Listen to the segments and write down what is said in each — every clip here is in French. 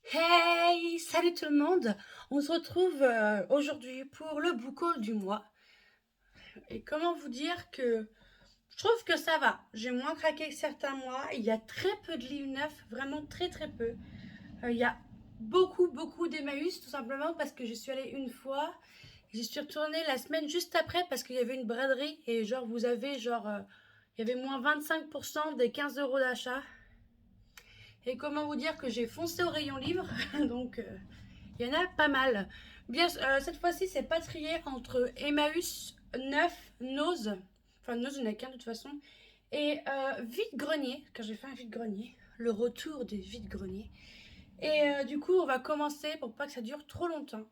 Hey, salut tout le monde. On se retrouve aujourd'hui pour le book haul du mois. Et comment vous dire que je trouve que ça va. J'ai moins craqué que certains mois. Il y a très peu de livres neufs, vraiment très très peu. Il y a beaucoup d'Emmaüs, tout simplement parce que j'y suis allée une fois. J'y suis retournée la semaine juste après parce qu'il y avait une braderie et genre vous avez il y avait moins 25% des 15 euros d'achat. Et comment vous dire que j'ai foncé au rayon livre, donc il y en a pas mal. Bien, cette fois-ci, c'est pas trié entre Emmaüs, Neuf, Nose, enfin Nose, il n'y en a qu'un de toute façon, et vide-grenier, car j'ai fait un vide-grenier, le retour des vide-greniers. Et du coup, on va commencer, pour pas que ça dure trop longtemps.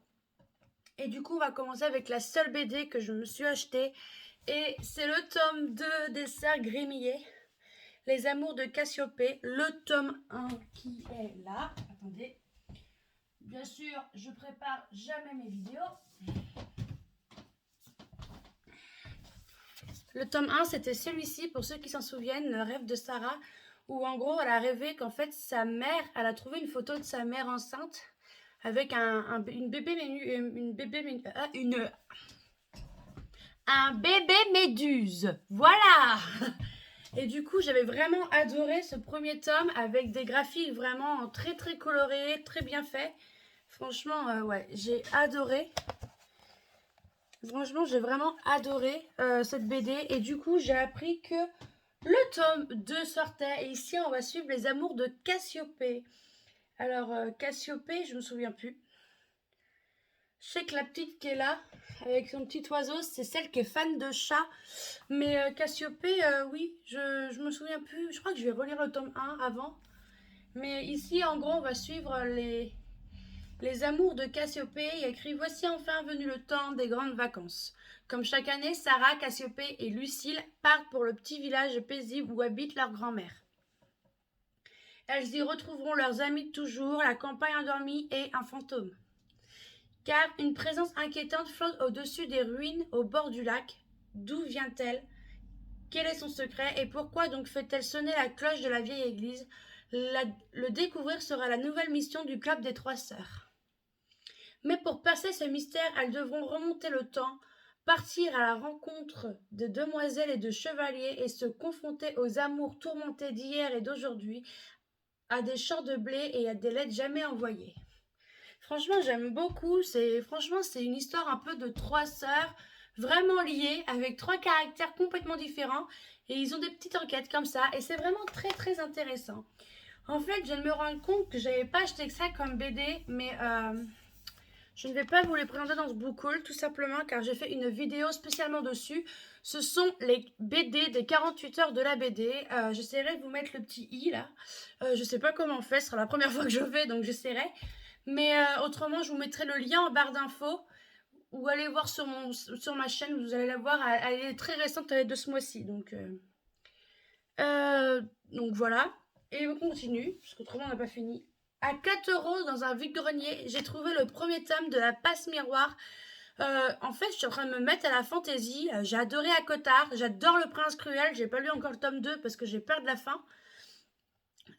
Et du coup, on va commencer avec la seule BD que je me suis achetée. Et c'est le tome 2 des Sœurs Grémillet, Les Amours de Cassiopée, le tome 1 qui est là. Attendez. Bien sûr, je prépare jamais mes vidéos. Le tome 1, c'était celui-ci, pour ceux qui s'en souviennent, le rêve de Sarah, où en gros, elle a rêvé qu'en fait, sa mère, elle a trouvé une photo de sa mère enceinte avec une bébé un bébé méduse. Voilà. Et du coup, j'avais vraiment adoré ce premier tome avec des graphiques vraiment très très colorés, très bien faits. Franchement, ouais, j'ai adoré. Franchement, j'ai vraiment adoré cette BD. Et du coup, j'ai appris que le tome 2 sortait. Et ici, on va suivre les amours de Cassiopée. Alors, Cassiopée, je me souviens plus. Je sais que la petite qui est là, avec son petit oiseau, c'est celle qui est fan de chat. Mais Cassiopée, oui, je me souviens plus. Je crois que je vais relire le tome 1 avant. Mais ici, en gros, on va suivre les amours de Cassiopée. Il écrit Voici enfin venu le temps des grandes vacances. Comme chaque année, Sarah, Cassiopée et Lucille partent pour le petit village paisible où habite leur grand-mère. Elles y retrouveront leurs amis de toujours, la campagne endormie et un fantôme. Car une présence inquiétante flotte au-dessus des ruines au bord du lac. D'où vient-elle? Quel est son secret et pourquoi donc fait-elle sonner la cloche de la vieille église? Le découvrir sera la nouvelle mission du club des trois sœurs. Mais pour percer ce mystère, elles devront remonter le temps, partir à la rencontre de demoiselles et de chevaliers et se confronter aux amours tourmentés d'hier et d'aujourd'hui, à des champs de blé et à des lettres jamais envoyées. Franchement, j'aime beaucoup. C'est une histoire un peu de trois sœurs vraiment liées avec trois caractères complètement différents et ils ont des petites enquêtes comme ça et c'est vraiment très très intéressant. En fait, je viens de me rendre compte que j'avais pas acheté que ça comme BD, mais je ne vais pas vous les présenter dans ce book haul, tout simplement car j'ai fait une vidéo spécialement dessus. Ce sont les BD des 48 heures de la BD. J'essaierai de vous mettre le petit i là. Je sais pas comment on fait, ce sera la première fois que je fais, donc j'essaierai. Mais autrement, je vous mettrai le lien en barre d'infos ou allez voir sur ma chaîne, vous allez la voir. Elle est très récente, elle est de ce mois-ci. Donc voilà. Et on continue, parce qu'autrement on n'a pas fini. À 4 euros dans un vide-grenier, j'ai trouvé le premier tome de la passe miroir. En fait, je suis en train de me mettre à la fantaisie. J'ai adoré à Cotard, j'adore le prince cruel. J'ai pas lu encore le tome 2 parce que j'ai peur de la fin.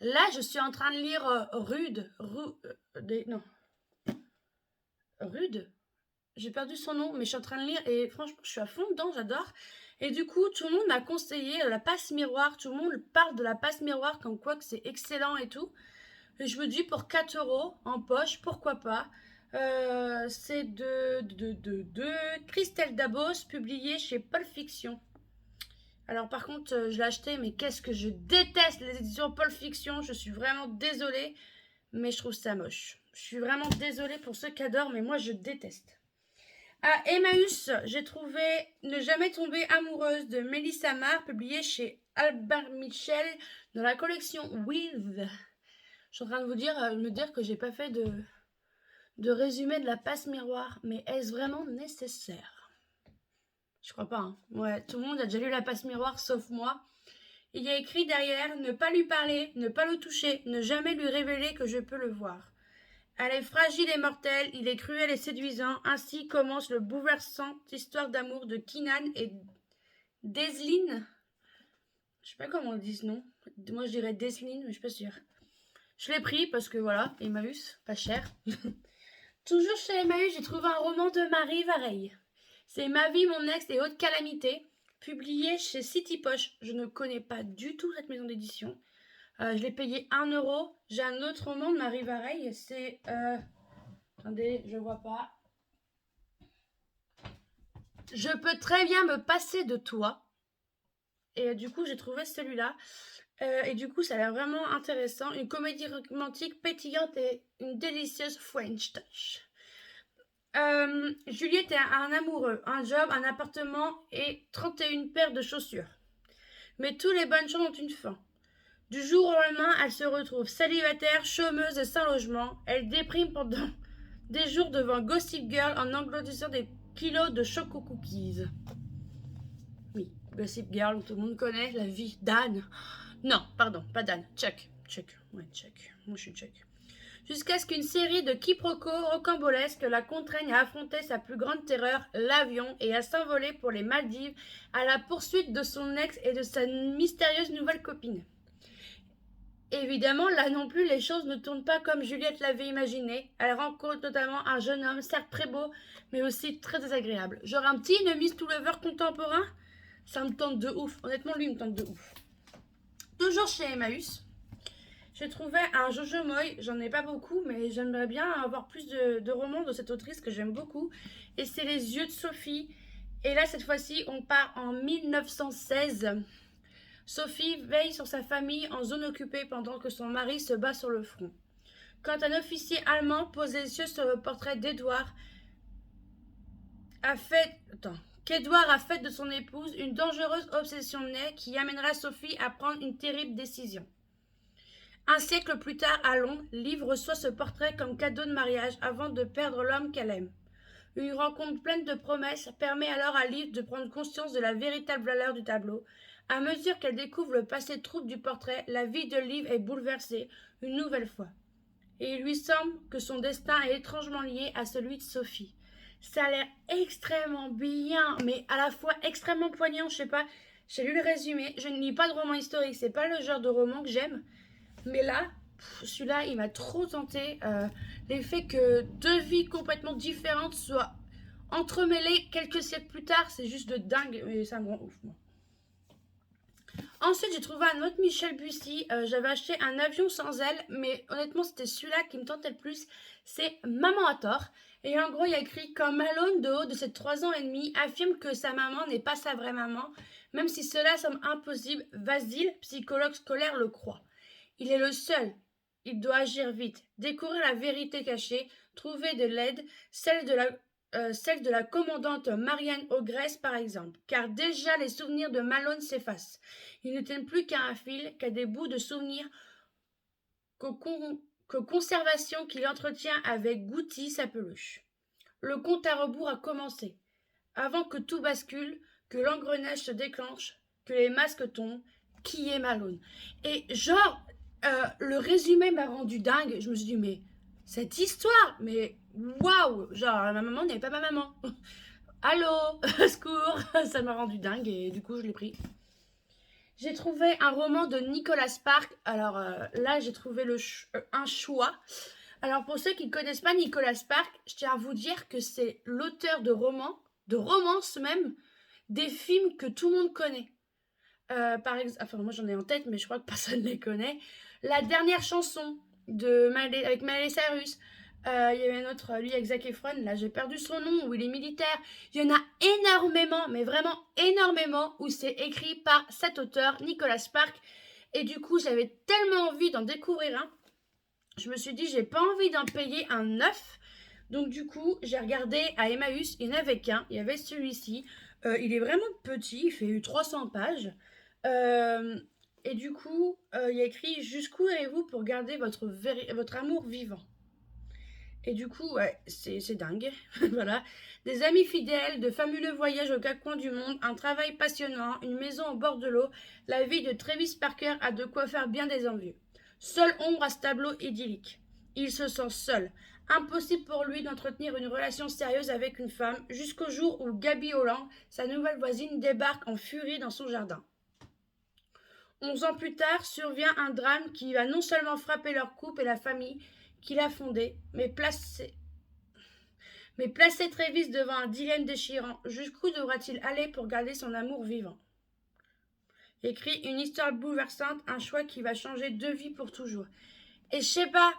Là, je suis en train de lire non, Rude. J'ai perdu son nom, mais je suis en train de lire et franchement, je suis à fond dedans, j'adore. Et du coup, tout le monde m'a conseillé la passe miroir. Tout le monde parle de la passe miroir comme quoi que c'est excellent et tout. Et je me dis pour 4 euros en poche, pourquoi pas. C'est de Christelle Dabos, publié chez Pulp Fiction. Alors par contre, je l'ai acheté, mais qu'est-ce que je déteste les éditions Pulp Fiction. Je suis vraiment désolée, mais je trouve ça moche. Je suis vraiment désolée pour ceux qui adorent, mais moi je déteste. À Emmaüs, j'ai trouvé Ne jamais tomber amoureuse de Mélissa Marr, publié chez Albert Michel dans la collection With. Je suis en train de me dire que j'ai pas fait de résumé de la passe miroir, mais est-ce vraiment nécessaire? Je crois pas. Hein. Ouais, tout le monde a déjà lu la passe miroir sauf moi. Il y a écrit derrière ne pas lui parler, ne pas le toucher, ne jamais lui révéler que je peux le voir. Elle est fragile et mortelle, il est cruel et séduisant. Ainsi commence le bouleversante histoire d'amour de Kinan et Desline. Je sais pas comment on dit ce nom. Moi je dirais Desline, mais je suis pas sûre. Je l'ai pris parce que voilà, Emmaüs, pas cher. Toujours chez Emmaüs, j'ai trouvé un roman de Marie Vareille. C'est Ma vie, mon ex et haute calamité, publié chez City Poche. Je ne connais pas du tout cette maison d'édition. Je l'ai payé 1 €. J'ai un autre roman de Marie Vareille, c'est... attendez, je vois pas. Je peux très bien me passer de toi. Et du coup, j'ai trouvé celui-là. Et du coup, ça a l'air vraiment intéressant. Une comédie romantique pétillante et une délicieuse French touch. Juliette est un amoureux, un job, un appartement et 31 paires de chaussures. Mais toutes les bonnes choses ont une fin. Du jour au lendemain, elle se retrouve célibataire, chômeuse et sans logement. Elle déprime pendant des jours devant Gossip Girl en engloutissant des kilos de choco cookies. Oui, Gossip Girl, tout le monde connaît, la vie d'Anne. Non, pardon, pas d'Anne, Chuck. Ouais, Chuck. Moi, je suis Chuck. Jusqu'à ce qu'une série de quiproquos rocambolesques la contraignent à affronter sa plus grande terreur, l'avion, et à s'envoler pour les Maldives à la poursuite de son ex et de sa mystérieuse nouvelle copine. Évidemment, là non plus, les choses ne tournent pas comme Juliette l'avait imaginé. Elle rencontre notamment un jeune homme, certes très beau, mais aussi très désagréable. Genre un petit enemies to lover contemporain, ça me tente de ouf. Honnêtement, lui, il me tente de ouf. Toujours chez Emmaüs, j'ai trouvé un Jojo Moy. J'en ai pas beaucoup, mais j'aimerais bien avoir plus de romans de cette autrice que j'aime beaucoup. Et c'est Les yeux de Sophie. Et là, cette fois-ci, on part en 1916. Sophie veille sur sa famille en zone occupée pendant que son mari se bat sur le front. Quand un officier allemand pose les yeux sur le portrait qu'Edouard a fait de son épouse une dangereuse obsession naît qui amènera Sophie à prendre une terrible décision. Un siècle plus tard, à Londres, Liv reçoit ce portrait comme cadeau de mariage avant de perdre l'homme qu'elle aime. Une rencontre pleine de promesses permet alors à Liv de prendre conscience de la véritable valeur du tableau. À mesure qu'elle découvre le passé trouble du portrait, la vie de Liv est bouleversée une nouvelle fois. Et il lui semble que son destin est étrangement lié à celui de Sophie. Ça a l'air extrêmement bien, mais à la fois extrêmement poignant, je sais pas. J'ai lu le résumé, je ne lis pas de roman historique, c'est pas le genre de roman que j'aime. Mais là, celui-là, il m'a trop tenté. L'effet que deux vies complètement différentes soient entremêlées quelques siècles plus tard, c'est juste de dingue. Et ça me rend ouf, moi. Ensuite, j'ai trouvé un autre Michel Bussy. J'avais acheté Un avion sans aile, mais honnêtement, c'était celui-là qui me tentait le plus. C'est Maman a tort. Et en gros, il y a écrit: quand Malone, de haut de ses 3 ans et demi, affirme que sa maman n'est pas sa vraie maman, même si cela semble impossible, Vasile, psychologue scolaire, le croit. Il est le seul. Il doit agir vite, découvrir la vérité cachée, trouver de l'aide, celle de la commandante Marianne Ogresse par exemple, car déjà les souvenirs de Malone s'effacent. Ils ne tiennent plus qu'à un fil, qu'à des bouts de souvenirs que conservation qu'il entretient avec Goutti, sa peluche. Le compte à rebours a commencé. Avant que tout bascule, que l'engrenage se déclenche, que les masques tombent, qui est Malone? Et genre, le résumé m'a rendu dingue. Je me suis dit, mais cette histoire, mais waouh! Genre, ma maman n'est pas ma maman. Allô, secours! Ça m'a rendu dingue et du coup, je l'ai pris. J'ai trouvé un roman de Nicolas Sparks. Alors là, j'ai trouvé un choix. Alors pour ceux qui ne connaissent pas Nicolas Sparks, je tiens à vous dire que c'est l'auteur de romans, de romances même, des films que tout le monde connaît. Par exemple, enfin moi j'en ai en tête, mais je crois que personne ne les connaît. La dernière chanson avec Miley Cyrus. Il y avait un autre, lui avec Zac Efron, là j'ai perdu son nom, où il est militaire. Il y en a énormément, mais vraiment énormément, où c'est écrit par cet auteur, Nicolas Sparks. Et du coup, j'avais tellement envie d'en découvrir un. Je me suis dit, j'ai pas envie d'en payer un neuf. Donc du coup, j'ai regardé à Emmaüs, il n'y en avait qu'un. Il y avait celui-ci. Il est vraiment petit, il fait 300 pages. Et du coup, il y a écrit: jusqu'où allez-vous pour garder votre amour vivant? Et du coup, ouais, c'est dingue. Voilà. Des amis fidèles, de fabuleux voyages aux quatre coins du monde, un travail passionnant, une maison au bord de l'eau, la vie de Travis Parker a de quoi faire bien des envieux. Seule ombre à ce tableau idyllique. Il se sent seul. Impossible pour lui d'entretenir une relation sérieuse avec une femme, jusqu'au jour où Gabi Holland, sa nouvelle voisine, débarque en furie dans son jardin. 11 ans plus tard, survient un drame qui va non seulement frapper leur couple et la famille qu'il a fondée, mais placer Travis devant un dilemme déchirant. Jusqu'où devra-t-il aller pour garder son amour vivant? Écrit une histoire bouleversante, un choix qui va changer de vie pour toujours. Et je sais pas,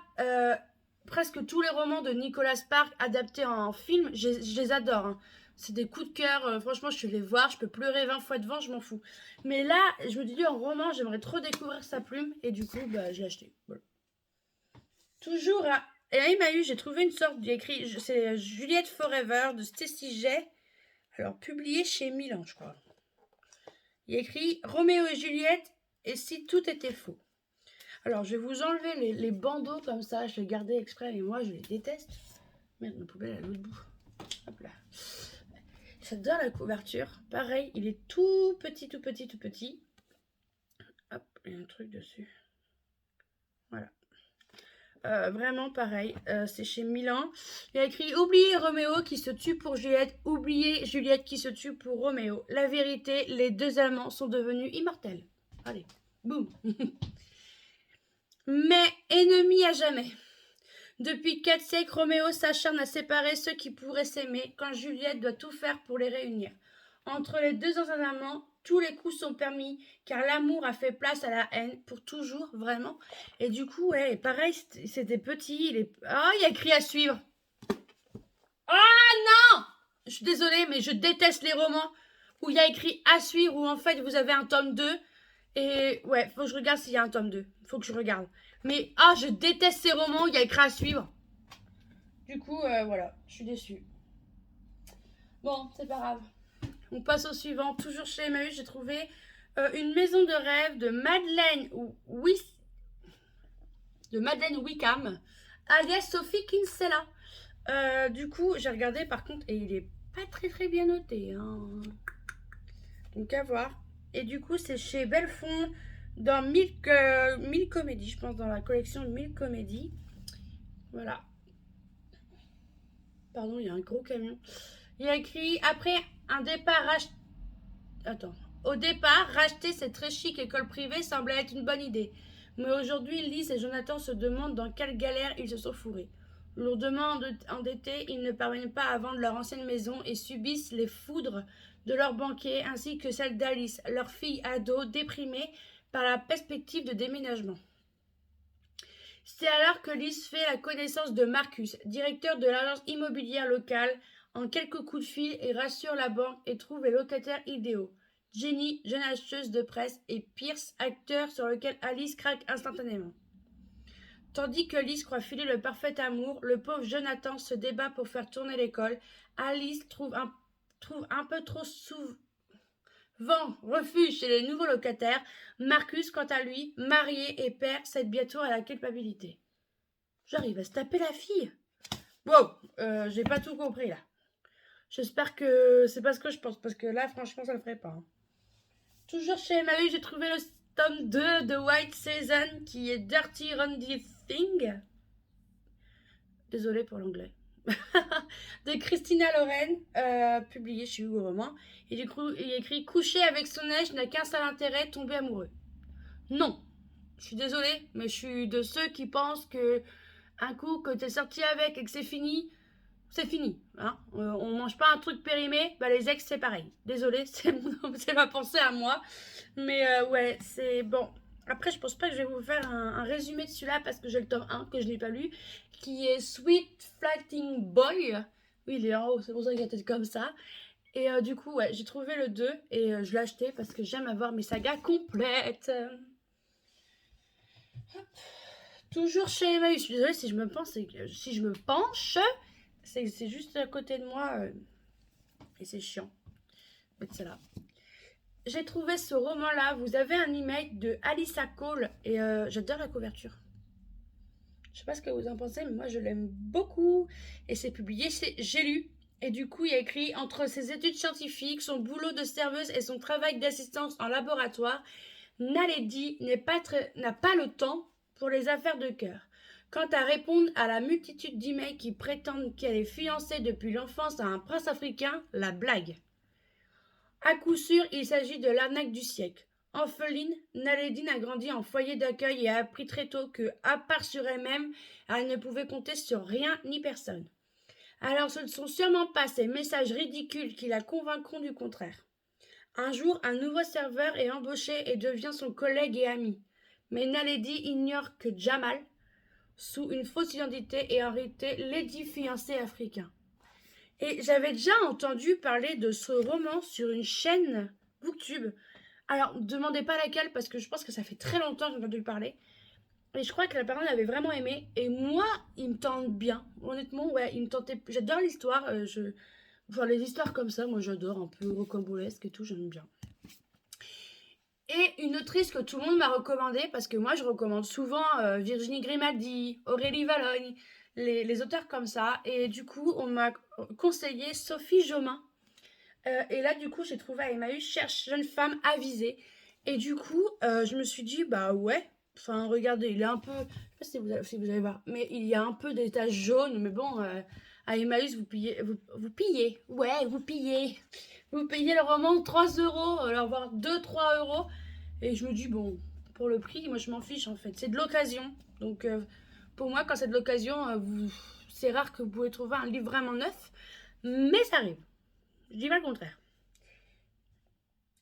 presque tous les romans de Nicolas Sparks adaptés en film, je les adore. Hein. C'est des coups de cœur, franchement, je vais les voir, je peux pleurer 20 fois devant, je m'en fous. Mais là, je me dis, en roman, j'aimerais trop découvrir sa plume, et du coup, bah, je l'ai acheté. Voilà. Toujours à... Et à Emmaüs, j'ai trouvé une sorte d'écrit, c'est Juliette Forever de Stacy Jay, alors publié chez Milan, je crois. Il écrit Roméo et Juliette, et si tout était faux. Alors, je vais vous enlever les bandeaux comme ça. Je les gardais exprès, mais moi, je les déteste. Merde, ma poubelle est à l'autre bout. Hop là. J'adore la couverture. Pareil, il est tout petit, tout petit, tout petit. Hop, il y a un truc dessus. Voilà. Vraiment pareil. C'est chez Milan. Il y a écrit « Oubliez Roméo qui se tue pour Juliette. Oubliez Juliette qui se tue pour Roméo. La vérité, les deux amants sont devenus immortels. » Allez, boum. Mais ennemis à jamais. Depuis 4 siècles, Roméo s'acharne à séparer ceux qui pourraient s'aimer quand Juliette doit tout faire pour les réunir. Entre les deux anciens amants, tous les coups sont permis car l'amour a fait place à la haine pour toujours, vraiment. Et du coup, ouais, pareil, c'était petit. Il y a écrit à suivre. Ah non! Je suis désolée, mais je déteste les romans où il y a écrit à suivre, où en fait vous avez un tome 2. Et ouais, faut que je regarde s'il y a un tome 2. Faut que je regarde. Mais je déteste ces romans où il y a écrit à suivre. Du coup, voilà, je suis déçue. Bon, c'est pas grave. On passe au suivant. Toujours chez Emmaüs, j'ai trouvé une maison de rêve de Madeleine Wickham, alias Sophie Kinsella. Du coup, j'ai regardé par contre, et il est pas très très bien noté. Hein. Donc à voir. Et du coup, c'est chez Belfond dans 1000 comédies, je pense, dans la collection de 1000 comédies. Voilà. Pardon, il y a un gros camion. Il y a écrit après un départ Au départ, racheter cette très chic école privée semblait être une bonne idée. Mais aujourd'hui, Lise et Jonathan se demandent dans quelle galère ils se sont fourrés. Lourdement endettés, ils ne parviennent pas à vendre leur ancienne maison et subissent les foudres de leur banquier ainsi que celles d'Alice, leur fille ado déprimée par la perspective de déménagement. C'est alors que Lise fait la connaissance de Marcus, directeur de l'agence immobilière locale, en quelques coups de fil et rassure la banque et trouve les locataires idéaux. Jenny, jeune acheteuse de presse, et Pierce, acteur sur lequel Alice craque instantanément. Tandis que Lise croit filer le parfait amour, le pauvre Jonathan se débat pour faire tourner l'école. Alice trouve un peu trop souvent refuge chez les nouveaux locataires. Marcus, quant à lui, marié et père, cède bientôt à la culpabilité. J'arrive à se taper la fille. Wow, j'ai pas tout compris là. J'espère que c'est pas ce que je pense, parce que là, franchement, ça le ferait pas. Hein. Toujours chez Emmaüs, j'ai trouvé le tome 2 de White Season, qui est Dirty Randy Thing. Désolée pour l'anglais. De Christina Loren, publié chez Hugo Roman. Et du coup, il écrit « Coucher avec son ex n'a qu'un seul intérêt, tomber amoureux ». Non, je suis désolée, mais je suis de ceux qui pensent que un coup que t'es sorti avec et que c'est fini, hein. On mange pas un truc périmé, bah les ex c'est pareil. Désolée, c'est ma pensée à moi. Mais ouais, c'est bon. Après, je pense pas que je vais vous faire un résumé de celui-là parce que j'ai le tome 1 que je n'ai pas lu, qui est Sweet Flighting Boy. Oui, il est en haut, c'est pour ça qu'il y a tête comme ça. Et du coup, ouais, j'ai trouvé le 2 et je l'ai acheté parce que j'aime avoir mes sagas complètes. Toujours chez Emmaüs. Je suis désolée si je me penche, c'est juste à côté de moi et c'est chiant. Mais c'est là. J'ai trouvé ce roman-là. Vous avez un email de Alyssa Cole et j'adore la couverture. Je sais pas ce que vous en pensez, mais moi je l'aime beaucoup. Et c'est publié chez J'ai lu. Et du coup, il y a écrit entre ses études scientifiques, son boulot de serveuse et son travail d'assistance en laboratoire, Naledi n'a pas le temps pour les affaires de cœur. Quant à répondre à la multitude d'emails qui prétendent qu'elle est fiancée depuis l'enfance à un prince africain, la blague. À coup sûr, il s'agit de l'arnaque du siècle. Orpheline, Nalédine a grandi en foyer d'accueil et a appris très tôt que, à part sur elle-même, elle ne pouvait compter sur rien ni personne. Alors ce ne sont sûrement pas ces messages ridicules qui la convaincront du contraire. Un jour, un nouveau serveur est embauché et devient son collègue et ami. Mais Naledi ignore que Jamal, sous une fausse identité, est en réalité Lady fiancé africain. Et j'avais déjà entendu parler de ce roman sur une chaîne Booktube. Alors, ne demandez pas laquelle parce que je pense que ça fait très longtemps que j'ai entendu parler. Et je crois que la personne avait vraiment aimé. Et moi, il me tente bien. Honnêtement, ouais, il me tentait. J'adore l'histoire. Enfin, les histoires comme ça, moi j'adore, un peu rocambolesque et tout, j'aime bien. Et une autrice que tout le monde m'a recommandée, parce que moi je recommande souvent Virginie Grimaldi, Aurélie Valogne, les auteurs comme ça. Et du coup, on m'a conseillé Sophie Jomain. Et là, du coup, j'ai trouvé à Emmaüs cherche jeune femme avisée. Et du coup, je me suis dit, bah ouais. Enfin, regardez, il est un peu. Je sais pas si vous allez voir, mais il y a un peu des taches jaunes. Mais bon, à Emmaüs, vous pillez. Ouais, vous pillez. Vous payez le roman 3 euros, alors voire 2-3 euros. Et je me dis, bon, pour le prix, moi je m'en fiche en fait. C'est de l'occasion. Donc, pour moi, quand c'est de l'occasion, c'est rare que vous pouvez trouver un livre vraiment neuf. Mais ça arrive. Je dis pas le contraire.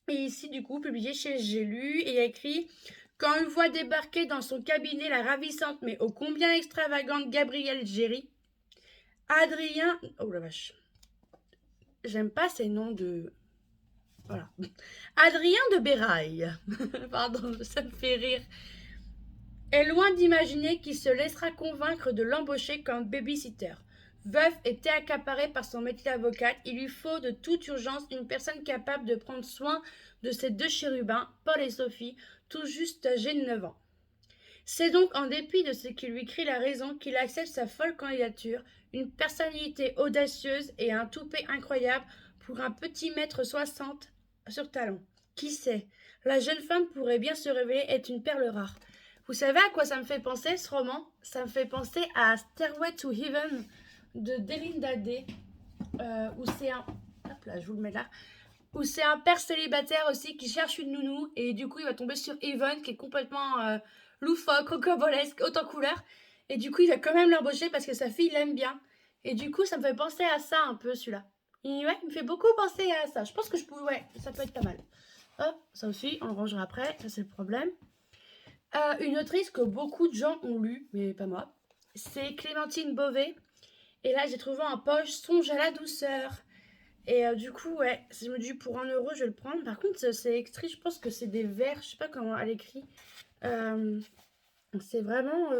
Et ici, du coup, publié chez J'ai lu et écrit quand il voit débarquer dans son cabinet la ravissante mais ô combien extravagante Gabrielle Géry, Adrien. Oh la vache. J'aime pas ces noms de. Voilà. Adrien de Béraille. Pardon, ça me fait rire. Est loin d'imaginer qu'il se laissera convaincre de l'embaucher comme babysitter. Veuf et accaparé par son métier d'avocate, il lui faut de toute urgence une personne capable de prendre soin de ses deux chérubins, Paul et Sophie, tout juste âgés de 9 ans. C'est donc en dépit de ce qui lui crie la raison qu'il accepte sa folle candidature, une personnalité audacieuse et un toupet incroyable pour un petit mètre 60 sur talon. Qui sait, la jeune femme pourrait bien se révéler être une perle rare. Vous savez à quoi ça me fait penser ce roman? Ça me fait penser à Stairway to Heaven de Delinda Day, où c'est un... Hop là, je vous le mets là. Où c'est un père célibataire aussi qui cherche une nounou et du coup il va tomber sur Evan qui est complètement loufoque, rocambolesque, haute en couleur et du coup il va quand même l'embaucher parce que sa fille l'aime bien et du coup ça me fait penser à ça un peu celui-là. Et ouais, il me fait beaucoup penser à ça. Je pense que je pourrais, ouais, ça peut être pas mal. Hop, ça aussi on le rangera après, ça c'est le problème. Une autrice que beaucoup de gens ont lu, mais pas moi, c'est Clémentine Beauvais. Et là j'ai trouvé en poche Songe à la douceur. Et du coup, ouais, je me dis pour 1 euro, je vais le prendre. Par contre, c'est écrit, je pense que c'est des vers, je sais pas comment elle écrit. Euh, c'est vraiment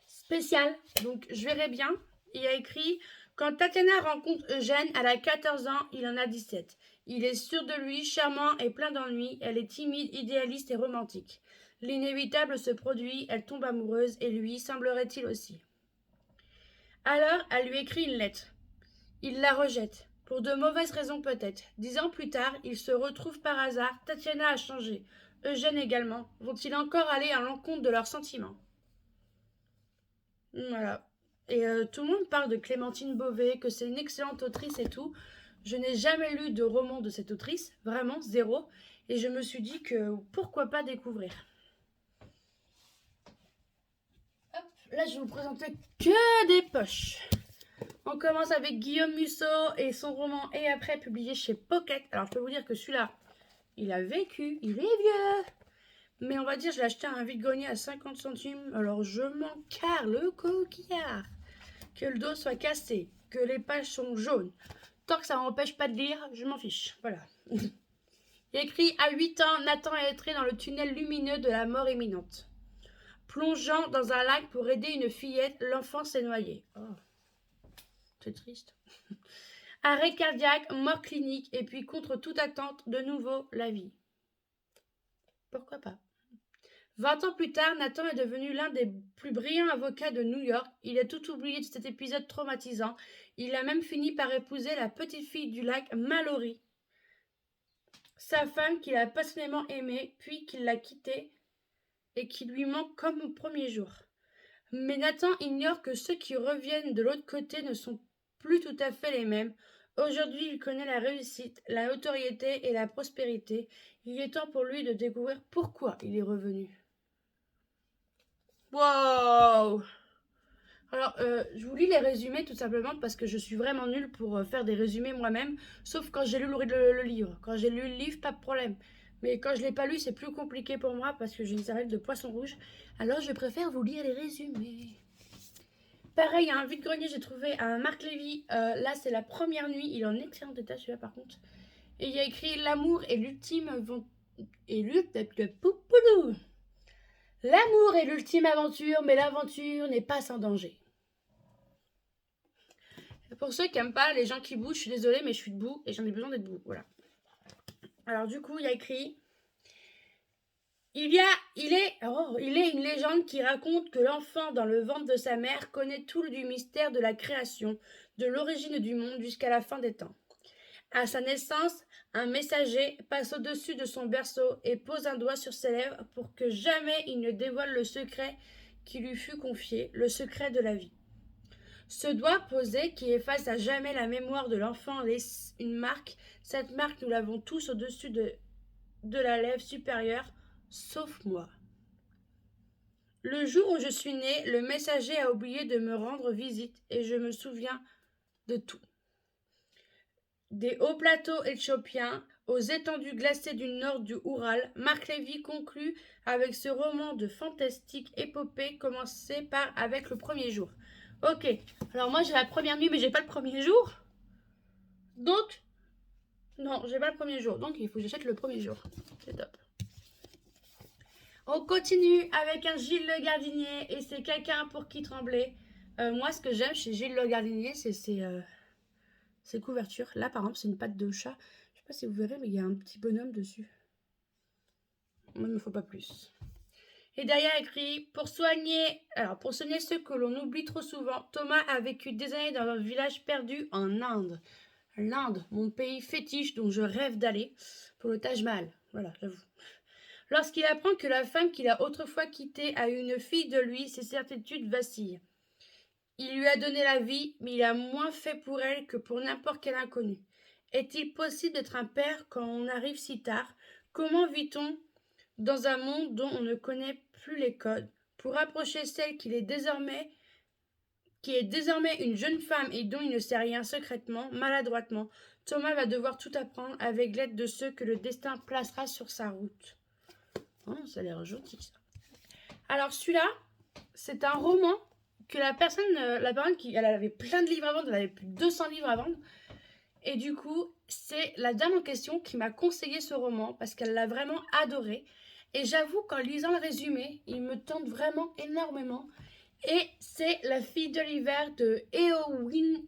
spécial. Donc, je verrai bien. Il y a écrit quand Tatiana rencontre Eugène, elle a 14 ans, il en a 17. Il est sûr de lui, charmant et plein d'ennuis. Elle est timide, idéaliste et romantique. L'inévitable se produit, elle tombe amoureuse et lui, semblerait-il aussi. Alors, elle lui écrit une lettre. Il la rejette. Pour de mauvaises raisons peut-être. 10 ans plus tard, ils se retrouvent par hasard. Tatiana a changé. Eugène également. Vont-ils encore aller à l'encontre de leurs sentiments? Voilà. Et tout le monde parle de Clémentine Beauvais, que c'est une excellente autrice et tout. Je n'ai jamais lu de roman de cette autrice, vraiment zéro. Et je me suis dit que pourquoi pas découvrir. Hop, là je vais vous présenter que des poches. On commence avec Guillaume Musso et son roman Et après, publié chez Pocket. Alors, je peux vous dire que celui-là, il a vécu, il est vieux. Mais on va dire, je l'ai acheté à un vide-grenier à 50 centimes. Alors, je m'en carre le coquillard. Que le dos soit cassé, que les pages sont jaunes. Tant que ça m'empêche pas de lire, je m'en fiche. Voilà. Il écrit à 8 ans, Nathan est entré dans le tunnel lumineux de la mort imminente. Plongeant dans un lac pour aider une fillette, l'enfant s'est noyé. Oh. C'est triste. Arrêt cardiaque, mort clinique, et puis contre toute attente, de nouveau, la vie. Pourquoi pas? 20 ans plus tard, Nathan est devenu l'un des plus brillants avocats de New York. Il a tout oublié de cet épisode traumatisant. Il a même fini par épouser la petite fille du lac, Mallory. Sa femme qu'il a passionnément aimée, puis qu'il l'a quittée et qui lui manque comme au premier jour. Mais Nathan ignore que ceux qui reviennent de l'autre côté ne sont plus tout à fait les mêmes. Aujourd'hui, il connaît la réussite, la notoriété et la prospérité. Il est temps pour lui de découvrir pourquoi il est revenu. Wow! Alors, je vous lis les résumés tout simplement parce que je suis vraiment nulle pour faire des résumés moi-même, sauf quand j'ai lu le livre. Quand j'ai lu le livre, pas de problème. Mais quand je l'ai pas lu, c'est plus compliqué pour moi parce que j'ai une cervelle de poisson rouge. Alors, je préfère vous lire les résumés. Pareil, un vide-grenier, j'ai trouvé un Marc Lévy. Là, c'est la première nuit. Il est en excellent état, celui-là, par contre. Et il y a écrit l'amour est l'ultime L'amour est l'ultime aventure, mais l'aventure n'est pas sans danger. Pour ceux qui n'aiment pas les gens qui bougent, je suis désolée, mais je suis debout et j'en ai besoin d'être debout. Voilà. Alors du coup, il y a écrit il est une légende qui raconte que l'enfant dans le ventre de sa mère connaît tout du mystère de la création, de l'origine du monde jusqu'à la fin des temps. À sa naissance, un messager passe au-dessus de son berceau et pose un doigt sur ses lèvres pour que jamais il ne dévoile le secret qui lui fut confié, le secret de la vie. Ce doigt posé qui efface à jamais la mémoire de l'enfant laisse une marque. Cette marque, nous l'avons tous au-dessus de la lèvre supérieure, sauf moi. Le jour où je suis née, le messager a oublié de me rendre visite et je me souviens de tout. Des hauts plateaux éthiopiens aux étendues glacées du nord du Oural, Marc Lévy conclut avec ce roman de fantastique épopée commencé par avec le premier jour. Ok, alors moi j'ai la première nuit mais j'ai pas le premier jour. Donc, non, j'ai pas le premier jour. Donc il faut que j'achète le premier jour. C'est top. On continue avec un Gilles Le Gardinier et c'est quelqu'un pour qui trembler. Moi ce que j'aime chez Gilles Le Gardinier c'est ses couvertures. Là par exemple c'est une patte de chat. Je sais pas si vous verrez mais il y a un petit bonhomme dessus. Moi il ne me faut pas plus. Et derrière écrit pour soigner ceux que l'on oublie trop souvent, Thomas a vécu des années dans un village perdu en Inde. L'Inde, mon pays fétiche dont je rêve d'aller pour le Taj Mahal. Voilà, j'avoue. Lorsqu'il apprend que la femme qu'il a autrefois quittée a une fille de lui, ses certitudes vacillent. Il lui a donné la vie, mais il a moins fait pour elle que pour n'importe quel inconnu. Est-il possible d'être un père quand on arrive si tard? Comment vit-on dans un monde dont on ne connaît plus les codes, pour approcher celle qui est désormais une jeune femme et dont il ne sait rien secrètement, maladroitement, Thomas va devoir tout apprendre avec l'aide de ceux que le destin placera sur sa route. Oh, ça a l'air gentil ça. Alors celui-là, c'est un roman que la personne qui elle avait plein de livres à vendre, elle avait plus de 200 livres à vendre. Et du coup, c'est la dame en question qui m'a conseillé ce roman parce qu'elle l'a vraiment adoré. Et j'avoue qu'en lisant le résumé, il me tente vraiment énormément. Et c'est La fille de l'hiver de Eowyn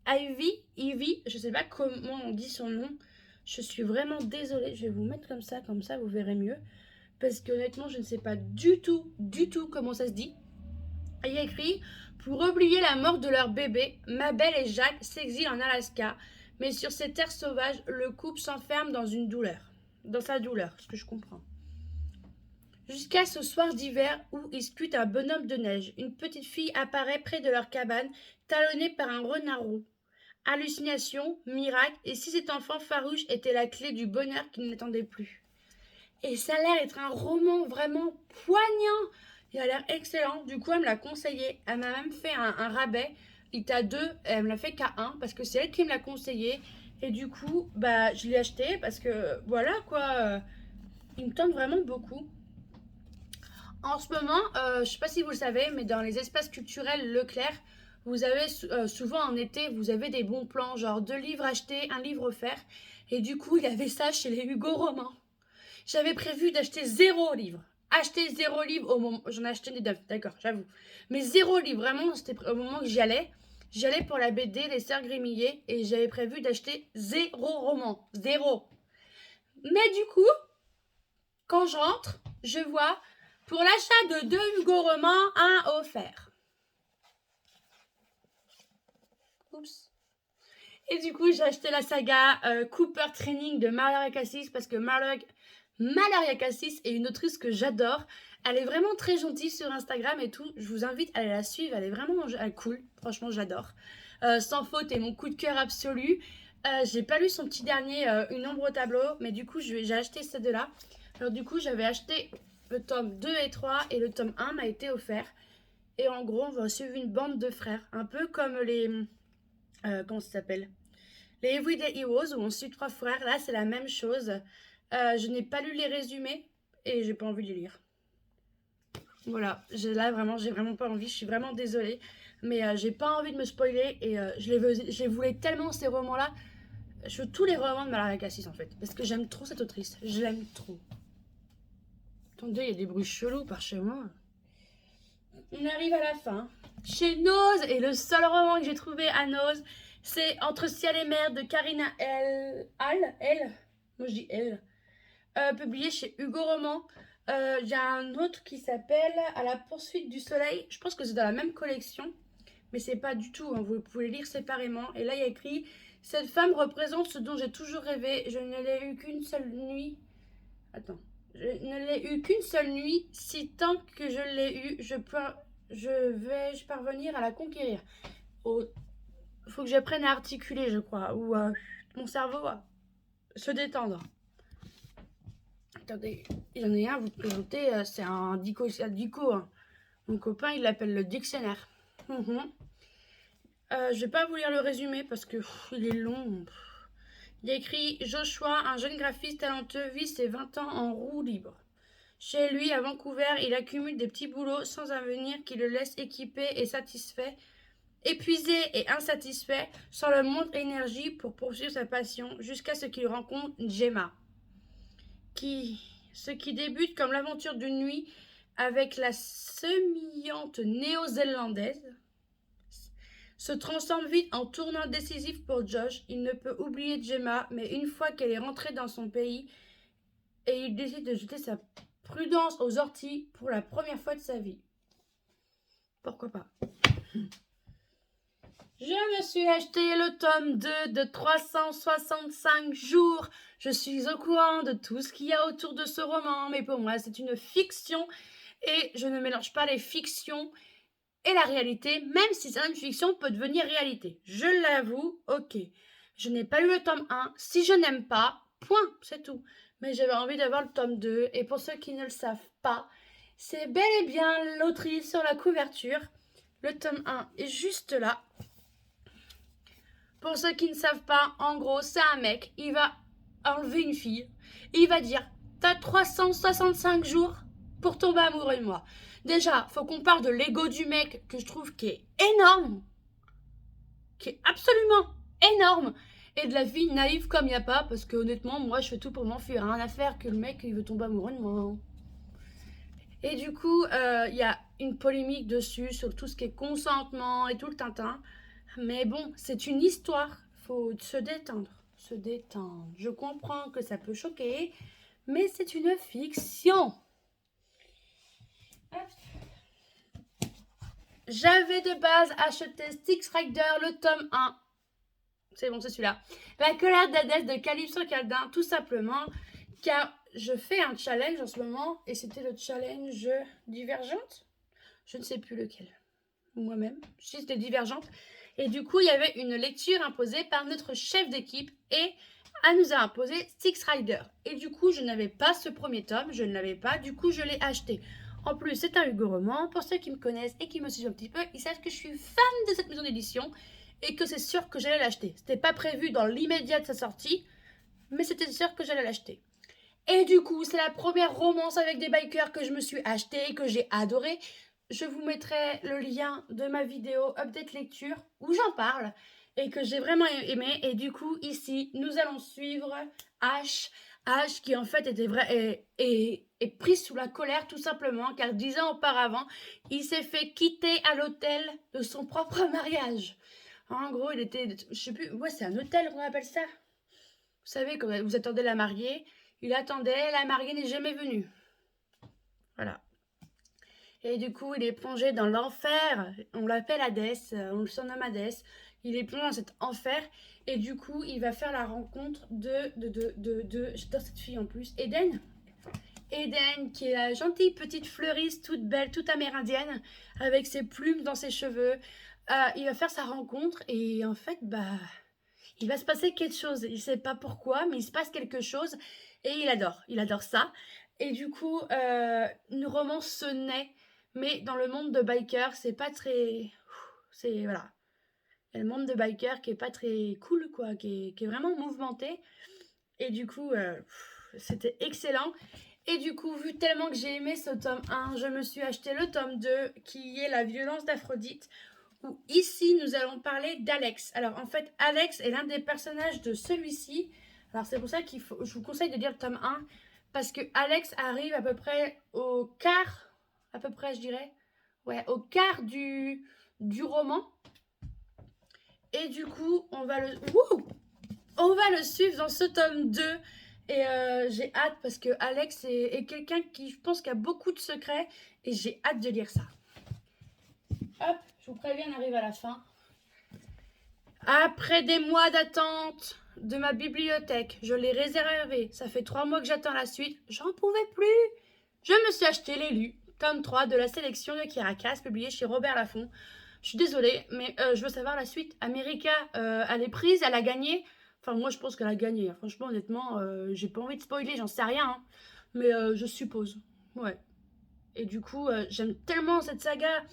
Ivy. Je sais pas comment on dit son nom. Je suis vraiment désolée. Je vais vous mettre comme ça vous verrez mieux. Parce qu'honnêtement, je ne sais pas du tout comment ça se dit. Et il y a écrit pour oublier la mort de leur bébé, Mabel et Jacques s'exilent en Alaska. Mais sur ces terres sauvages, le couple s'enferme dans sa douleur, ce que je comprends. Jusqu'à ce soir d'hiver où il scrute un bonhomme de neige. Une petite fille apparaît près de leur cabane, talonnée par un renard roux. Hallucination, miracle, et si cet enfant farouche était la clé du bonheur qu'il n'attendait plus. Et ça a l'air d'être un roman vraiment poignant. Il a l'air excellent. Du coup, elle me l'a conseillé. Elle m'a même fait un rabais. Il était à 2, elle me l'a fait qu'à 1 parce que c'est elle qui me l'a conseillé. Et du coup, je l'ai acheté parce que voilà quoi. Il me tente vraiment beaucoup. En ce moment, je ne sais pas si vous le savez, mais dans les espaces culturels Leclerc, vous avez souvent en été, vous avez des bons plans, genre 2 livres achetés, 1 livre offert. Et du coup, il y avait ça chez les Hugo Roman. J'avais prévu d'acheter 0 livre. Acheter 0 livre au moment. J'en ai acheté des 9, d'accord, j'avoue. Mais 0 livre, vraiment, c'était au moment que j'y allais. J'y allais pour la BD Les Sœurs Grémillet et j'avais prévu d'acheter 0 roman. 0. Mais du coup, quand je rentre, je vois pour l'achat de 2 Hugo Romans, 1 offert. Oups. Et du coup, j'ai acheté la saga Cooper Training de Maloria Cassis parce que Maloria Cassis est une autrice que j'adore. Elle est vraiment très gentille sur Instagram et tout. Je vous invite à aller la suivre. Elle est vraiment cool. Franchement, j'adore. Sans faute est mon coup de cœur absolu. J'ai pas lu son petit dernier, Une ombre au tableau, mais du coup, j'ai acheté ces deux-là. Alors, du coup, j'avais acheté le tome 2 et 3 et le tome 1 m'a été offert. Et en gros, on va suivre une bande de frères, un peu comme les. Comment ça s'appelle? Les Everyday Heroes, où on suit trois frères. Là, c'est la même chose. Je n'ai pas lu les résumés et j'ai pas envie de les lire. Voilà, là vraiment, j'ai vraiment pas envie. Je suis vraiment désolée, mais j'ai pas envie de me spoiler et je les voulais tellement ces romans-là. Je veux tous les romans de Malaria Cassis en fait, parce que j'aime trop cette autrice. Je l'aime trop. Attendez, il y a des bruits chelous par chez moi. On arrive à la fin. Chez Nose, et le seul roman que j'ai trouvé à Nose, c'est Entre ciel et mer de Karina L. Moi je dis L. Publié chez Hugo Roman. Il y a un autre qui s'appelle À la poursuite du soleil. Je pense que c'est dans la même collection, mais c'est pas du tout. Hein. Vous pouvez lire séparément. Et là, il y a écrit Cette femme représente ce dont j'ai toujours rêvé. Je ne l'ai eu qu'une seule nuit. Attends. Je ne l'ai eu qu'une seule nuit. Si tant que je l'ai eu, je parvenir à la conquérir. Oh, faut que j'apprenne à articuler, je crois. Ou mon cerveau va se détendre. Attendez, il y en a un à vous présenter, c'est un dico, hein. Mon copain, il l'appelle le dictionnaire. Je vais pas vous lire le résumé parce que il est long. Il a écrit Joshua, un jeune graphiste talentueux, vit ses 20 ans en roue libre. Chez lui, à Vancouver, il accumule des petits boulots sans avenir qui le laissent équipé et satisfait, épuisé et insatisfait, sans le moindre énergie pour poursuivre sa passion, jusqu'à ce qu'il rencontre Gemma. Ce qui débute comme l'aventure d'une nuit avec la semillante néo-zélandaise se transforme vite en tournant décisif pour Josh. Il ne peut oublier Gemma, mais une fois qu'elle est rentrée dans son pays, et il décide de jeter sa prudence aux orties pour la première fois de sa vie. Pourquoi pas? Je me suis acheté le tome 2 de 365 jours. Je suis au courant de tout ce qu'il y a autour de ce roman, mais pour moi, c'est une fiction et je ne mélange pas les fictions et la réalité, même si certaines fictions peuvent devenir réalité. Je l'avoue, ok. Je n'ai pas lu le tome 1. Si je n'aime pas, point, c'est tout. Mais j'avais envie d'avoir le tome 2. Et pour ceux qui ne le savent pas, c'est bel et bien l'autrice sur la couverture. Le tome 1 est juste là. Pour ceux qui ne savent pas, en gros, c'est un mec, il va enlever une fille, et il va dire « T'as 365 jours pour tomber amoureux de moi ». Déjà, faut qu'on parle de l'ego du mec, que je trouve qui est énorme, qui est absolument énorme, et de la vie naïve comme il n'y a pas, parce que honnêtement, moi, je fais tout pour m'enfuir, rien à faire que le mec, il veut tomber amoureux de moi. Et du coup, il y a une polémique dessus, sur tout ce qui est consentement et tout le tintin. Mais bon, c'est une histoire, faut se détendre, se détendre. Je comprends que ça peut choquer, mais c'est une fiction. Hop. J'avais de base acheté Styx Rider, le tome 1. C'est bon, c'est celui-là. La colère d'Hadès de Calypso Caldin, tout simplement, car je fais un challenge en ce moment, et c'était le challenge Divergente. Je ne sais plus lequel. Moi-même, si c'était Divergente. Et du coup, il y avait une lecture imposée par notre chef d'équipe et elle nous a imposé Styx Rider. Et du coup, je n'avais pas ce premier tome, je ne l'avais pas, du coup, je l'ai acheté. En plus, c'est un Hugo Roman. Pour ceux qui me connaissent et qui me suivent un petit peu, ils savent que je suis fan de cette maison d'édition et que c'est sûr que j'allais l'acheter. C'était pas prévu dans l'immédiat de sa sortie, mais c'était sûr que j'allais l'acheter. Et du coup, c'est la première romance avec des bikers que je me suis achetée et que j'ai adorée. Je vous mettrai le lien de ma vidéo Update Lecture où j'en parle et que j'ai vraiment aimé. Et du coup, ici, nous allons suivre Ash. Ash qui en fait est pris sous la colère tout simplement car 10 ans auparavant, il s'est fait quitter à l'hôtel de son propre mariage. En gros, il était, je sais plus, ouais, c'est un hôtel qu'on appelle ça. Vous savez, quand vous attendez la mariée, il attendait, la mariée n'est jamais venue. Voilà. Et du coup, il est plongé dans l'enfer. On l'appelle Hadès, on le surnomme Hadès. Il est plongé dans cet enfer. Et du coup, il va faire la rencontre j'adore cette fille en plus, Eden. Eden, qui est la gentille petite fleuriste, toute belle, toute amérindienne, avec ses plumes dans ses cheveux. Il va faire sa rencontre et en fait, il va se passer quelque chose. Il sait pas pourquoi, mais il se passe quelque chose et il adore ça. Et du coup, une romance se naît, mais dans le monde de biker, c'est pas très, c'est voilà, il y a le monde de biker qui est pas très cool quoi, qui est vraiment mouvementé. Et du coup, c'était excellent. Et du coup, vu tellement que j'ai aimé ce tome 1, je me suis acheté le tome 2 qui est La violence d'Aphrodite, où ici nous allons parler d'Alex. Alors en fait, Alex est l'un des personnages de celui-ci. Alors c'est pour ça je vous conseille de lire le tome 1, parce que Alex arrive à peu près au quart, à peu près je dirais, ouais, au quart du roman. Et du coup, on va le suivre dans ce tome 2. Et j'ai hâte parce que Alex est quelqu'un qui, je pense, qui a beaucoup de secrets. Et j'ai hâte de lire ça. Hop, je vous préviens, on arrive à la fin. Après des mois d'attente de ma bibliothèque, je l'ai réservé. Ça fait 3 mois que j'attends la suite. J'en pouvais plus. Je me suis acheté l'élu, tome 3 de la sélection de Kirakas, publié chez Robert Laffont. Je suis désolée, mais je veux savoir la suite. America, elle est prise, elle a gagné. Enfin, moi, je pense qu'elle a gagné. Franchement, honnêtement, j'ai pas envie de spoiler, j'en sais rien. Hein. Mais je suppose. Ouais. Et du coup, j'aime tellement cette saga.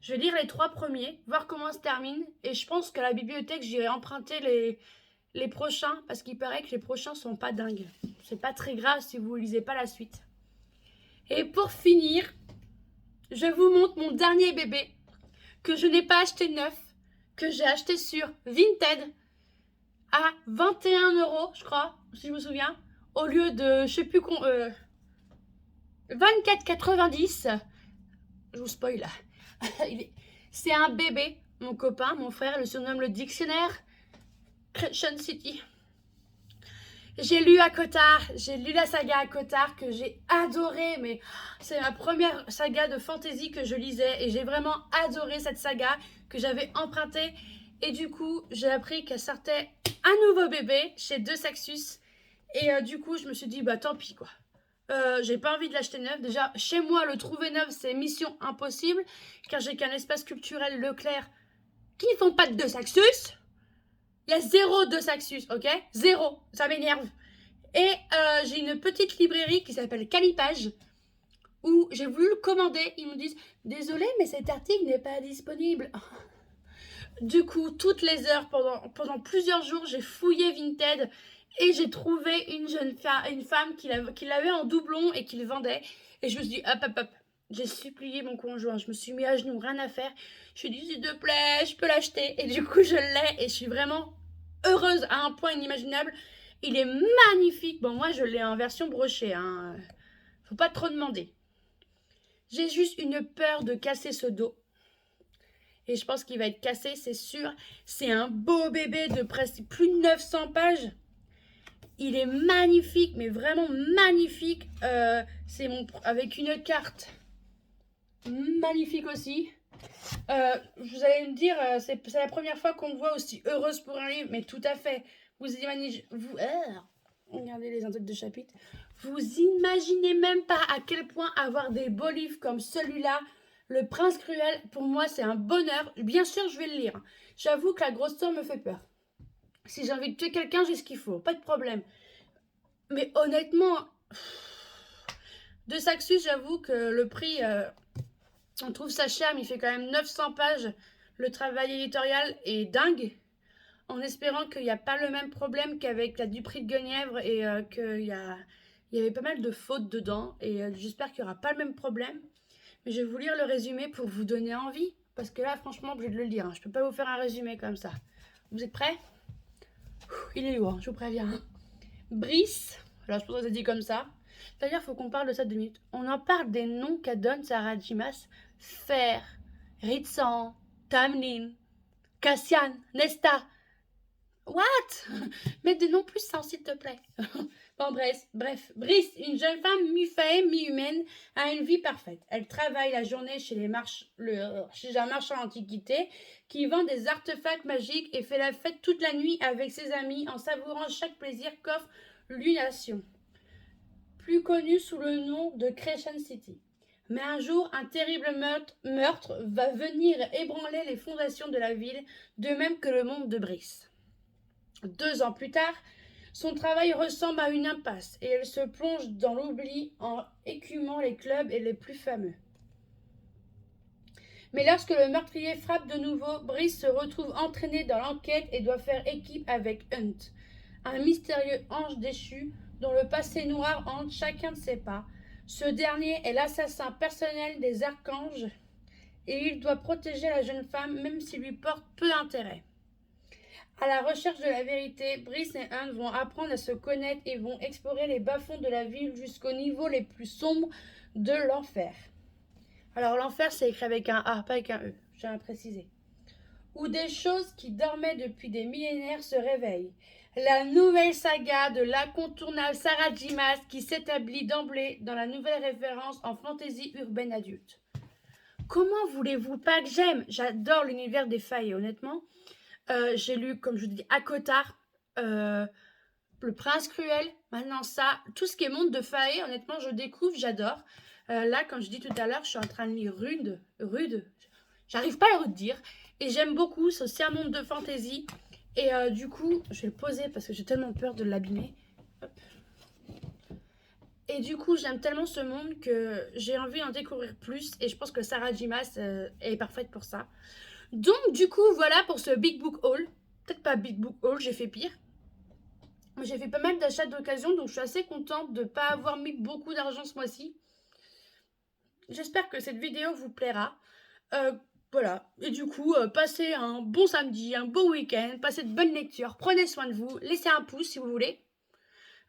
Je vais lire les 3 premiers, voir comment ça se termine. Et je pense qu'à la bibliothèque, j'irai emprunter les prochains. Parce qu'il paraît que les prochains sont pas dingues. C'est pas très grave si vous lisez pas la suite. Et pour finir, je vous montre mon dernier bébé. Que je n'ai pas acheté neuf. Que j'ai acheté sur Vinted. À 21 €, je crois, si je me souviens, au lieu de, je sais plus, 24,90. Je vous spoil là. C'est un bébé, mon copain, mon frère, le surnomme le dictionnaire Creation City. J'ai lu à Cotard, j'ai lu la saga à Cotard que j'ai adoré, mais c'est ma première saga de fantasy que je lisais et j'ai vraiment adoré cette saga que j'avais empruntée. Et du coup, j'ai appris qu'elle sortait un nouveau bébé chez Deux Saxus. Et du coup, je me suis dit, bah tant pis quoi. J'ai pas envie de l'acheter neuf. Déjà, chez moi, le trouver neuf, c'est mission impossible, car j'ai qu'un espace culturel Leclerc qui ne font pas de Deux Saxus. Il y a 0 Deux Saxus, ok? 0. Ça m'énerve. Et j'ai une petite librairie qui s'appelle Calipage, où j'ai voulu le commander. Ils me disent, désolé, mais cet article n'est pas disponible. Du coup, toutes les heures, pendant plusieurs jours, j'ai fouillé Vinted et j'ai trouvé une femme qui l'avait en doublon et qui le vendait. Et je me suis dit, hop, hop, hop. J'ai supplié mon conjoint, je me suis mis à genoux, rien à faire. Je lui ai dit, s'il te plaît, je peux l'acheter. Et du coup, je l'ai et je suis vraiment heureuse à un point inimaginable. Il est magnifique. Bon, moi, je l'ai en version brochée. Hein. Faut pas trop demander. J'ai juste une peur de casser ce dos. Et je pense qu'il va être cassé, c'est sûr. C'est un beau bébé de presque plus de 900 pages. Il est magnifique, mais vraiment magnifique. C'est avec une carte magnifique aussi. Vous allez me dire, c'est la première fois qu'on me voit aussi heureuse pour un livre, mais tout à fait. Regardez les entêtes de chapitre. Vous imaginez même pas à quel point avoir des beaux livres comme celui-là, Le Prince Cruel, pour moi c'est un bonheur. Bien sûr, je vais le lire. J'avoue que la grosse sœur me fait peur. Si j'ai envie de tuer quelqu'un, j'ai ce qu'il faut, pas de problème. Mais honnêtement, de Saxus, j'avoue que le prix, on trouve ça cher, mais il fait quand même 900 pages. Le travail éditorial est dingue. En espérant qu'il n'y a pas le même problème qu'avec la Dupree de Guenièvre et qu'il y avait pas mal de fautes dedans. Et j'espère qu'il n'y aura pas le même problème. Mais je vais vous lire le résumé pour vous donner envie. Parce que là, franchement, obligé de le lire. Hein. Je ne peux pas vous faire un résumé comme ça. Vous êtes prêts? Il est lourd, je vous préviens. Brice. Alors, je pense que ça se dit comme ça. D'ailleurs, il faut qu'on parle de ça 2 minutes. On en parle des noms qu'a donne Sarah Jimas. Fer, Ritsan, Tamlin, Cassian, Nesta. What? Mets des noms plus simples, s'il te plaît. Bon, bref. Brice, une jeune femme mi-fée, mi-humaine, a une vie parfaite. Elle travaille la journée chez un marchand d'antiquités qui vend des artefacts magiques et fait la fête toute la nuit avec ses amis en savourant chaque plaisir qu'offre l'Unation, plus connue sous le nom de Creation City. Mais un jour, un terrible meurtre va venir ébranler les fondations de la ville, de même que le monde de Brice. 2 ans plus tard, son travail ressemble à une impasse et elle se plonge dans l'oubli en écumant les clubs et les plus fameux. Mais lorsque le meurtrier frappe de nouveau, Brice se retrouve entraîné dans l'enquête et doit faire équipe avec Hunt, un mystérieux ange déchu dont le passé noir hante chacun de ses pas. Ce dernier est l'assassin personnel des archanges et il doit protéger la jeune femme même s'il lui porte peu d'intérêt. À la recherche de la vérité, Brice et Hunt vont apprendre à se connaître et vont explorer les bas-fonds de la ville jusqu'aux niveaux les plus sombres de l'enfer. Alors l'enfer c'est écrit avec un A, pas avec un E, je tiens à préciser. Où des choses qui dormaient depuis des millénaires se réveillent. La nouvelle saga de l'incontournable Sarah J. Maas qui s'établit d'emblée dans la nouvelle référence en fantasy urbaine adulte. Comment voulez-vous pas que j'aime? J'adore l'univers des failles, honnêtement. J'ai lu, comme je vous dis, Akotar, Le Prince Cruel, maintenant ça, tout ce qui est monde de failles, honnêtement, je découvre, j'adore. Là, comme je dis tout à l'heure, je suis en train de lire Rude, j'arrive pas à le redire, et j'aime beaucoup, c'est aussi un monde de fantasy, et du coup, je vais le poser parce que j'ai tellement peur de l'abîmer. Et du coup, j'aime tellement ce monde que j'ai envie d'en découvrir plus, et je pense que Sarah J. Maas est parfaite pour ça. Donc, du coup, voilà pour ce Big Book Haul. Peut-être pas Big Book Haul, j'ai fait pire. J'ai fait pas mal d'achats d'occasion, donc je suis assez contente de ne pas avoir mis beaucoup d'argent ce mois-ci. J'espère que cette vidéo vous plaira. Voilà. Et du coup, passez un bon samedi, un bon week-end, passez de bonnes lectures, prenez soin de vous, laissez un pouce si vous voulez.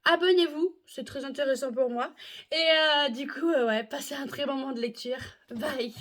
Abonnez-vous, c'est très intéressant pour moi. Et du coup, ouais, passez un très bon moment de lecture. Bye!